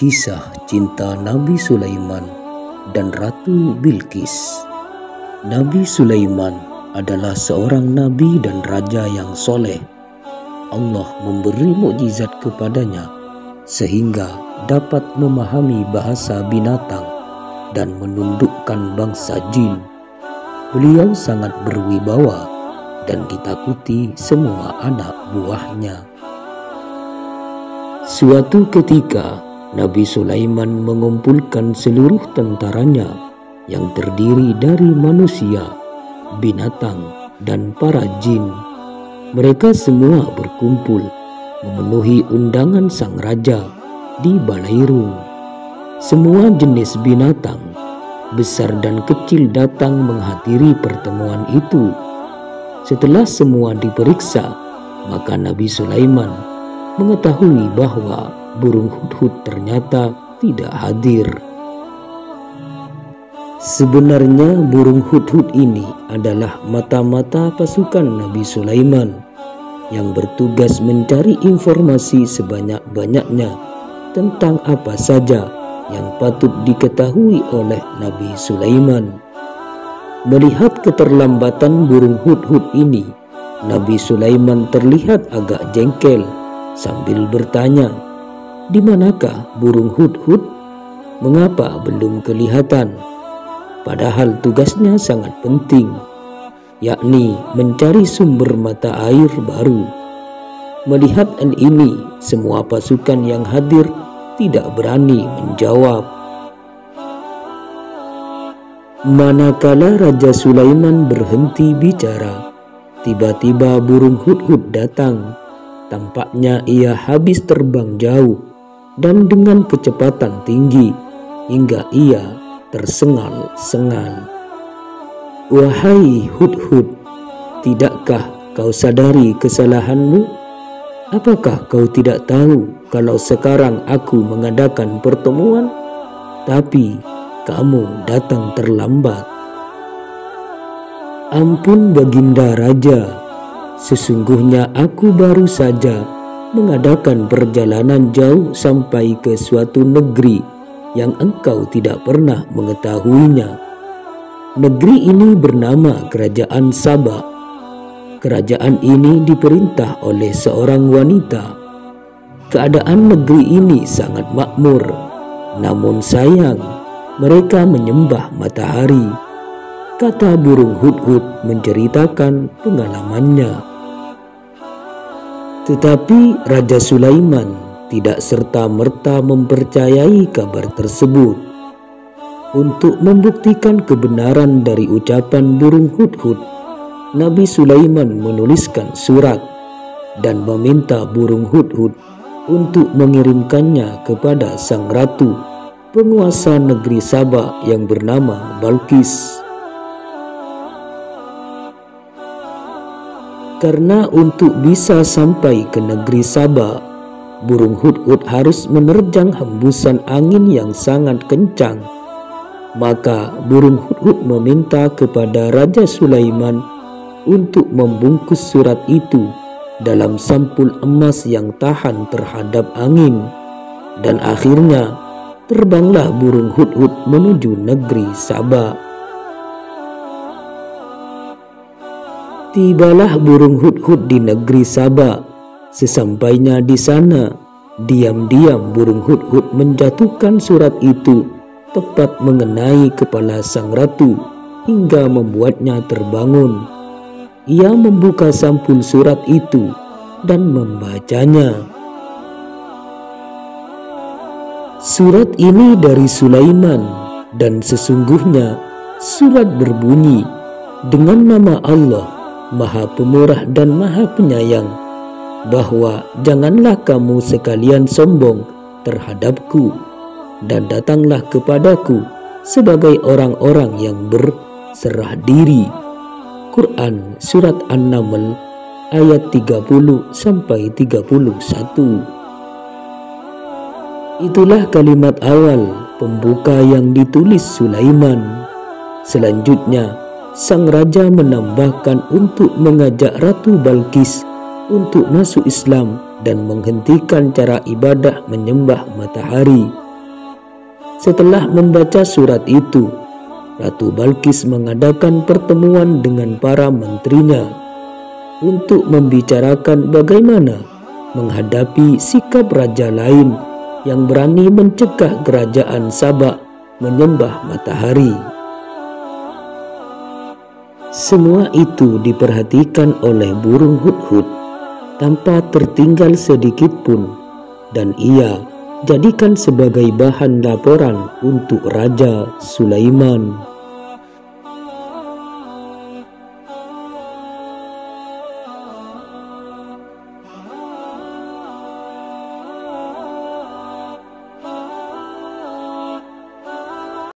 Kisah cinta Nabi Sulaiman dan Ratu Bilqis. Nabi Sulaiman adalah seorang nabi dan raja yang soleh. Allah memberi mukjizat kepadanya sehingga dapat memahami bahasa binatang dan menundukkan bangsa jin. Beliau sangat berwibawa dan ditakuti semua anak buahnya. Suatu ketika Nabi Sulaiman mengumpulkan seluruh tentaranya yang terdiri dari manusia, binatang, dan para jin. Mereka semua berkumpul memenuhi undangan sang raja di Balairung. Semua jenis binatang, besar dan kecil, datang menghadiri pertemuan itu. Setelah semua diperiksa, maka Nabi Sulaiman mengetahui bahwa burung hudhud ternyata tidak hadir. Sebenarnya burung hudhud ini adalah mata-mata pasukan Nabi Sulaiman yang bertugas mencari informasi sebanyak-banyaknya tentang apa saja yang patut diketahui oleh Nabi Sulaiman. Melihat keterlambatan burung hudhud ini, Nabi Sulaiman terlihat agak jengkel sambil bertanya, "Di manakah burung hudhud? Mengapa belum kelihatan?" Padahal tugasnya sangat penting, yakni mencari sumber mata air baru. Melihat hal ini, semua pasukan yang hadir tidak berani menjawab. Manakala Raja Sulaiman berhenti bicara, tiba-tiba burung hudhud datang. Tampaknya ia habis terbang jauh dan dengan kecepatan tinggi hingga ia tersengal-sengal. "Wahai hudhud, tidakkah kau sadari kesalahanmu? Apakah kau tidak tahu kalau sekarang aku mengadakan pertemuan, tapi kamu datang terlambat?" "Ampun Baginda Raja, sesungguhnya aku baru saja mengadakan perjalanan jauh sampai ke suatu negeri yang engkau tidak pernah mengetahuinya. Negeri ini bernama Kerajaan Saba. Kerajaan ini diperintah oleh seorang wanita. Keadaan negeri ini sangat makmur, namun sayang mereka menyembah matahari," kata burung hudhud menceritakan pengalamannya. Tetapi Raja Sulaiman tidak serta-merta mempercayai kabar tersebut. Untuk membuktikan kebenaran dari ucapan burung hudhud, Nabi Sulaiman menuliskan surat dan meminta burung hudhud untuk mengirimkannya kepada sang ratu, penguasa negeri Saba yang bernama Balqis. Karena untuk bisa sampai ke negeri Saba, burung hudhud harus menerjang hembusan angin yang sangat kencang. Maka burung hudhud meminta kepada Raja Sulaiman untuk membungkus surat itu dalam sampul emas yang tahan terhadap angin. Dan akhirnya terbanglah burung hudhud menuju negeri Saba. Tibalah burung hudhud di negeri Saba. Sesampainya di sana, diam-diam burung hudhud menjatuhkan surat itu tepat mengenai kepala sang ratu hingga membuatnya terbangun. Ia membuka sampul surat itu dan membacanya. Surat ini dari Sulaiman, dan sesungguhnya surat berbunyi, "Dengan nama Allah, Maha Pemurah dan Maha Penyayang, bahwa janganlah kamu sekalian sombong terhadapku, dan datanglah kepadaku sebagai orang-orang yang berserah diri." Quran Surat An-Naml ayat 30-31. Itulah kalimat awal pembuka yang ditulis Sulaiman. Selanjutnya, sang raja menambahkan untuk mengajak Ratu Balqis untuk masuk Islam dan menghentikan cara ibadah menyembah matahari. Setelah membaca surat itu, Ratu Balkis mengadakan pertemuan dengan para menterinya untuk membicarakan bagaimana menghadapi sikap raja lain yang berani mencegah kerajaan Sabak menyembah matahari. Semua itu diperhatikan oleh burung hudhud tanpa tertinggal sedikit pun, dan ia jadikan sebagai bahan laporan untuk Raja Sulaiman.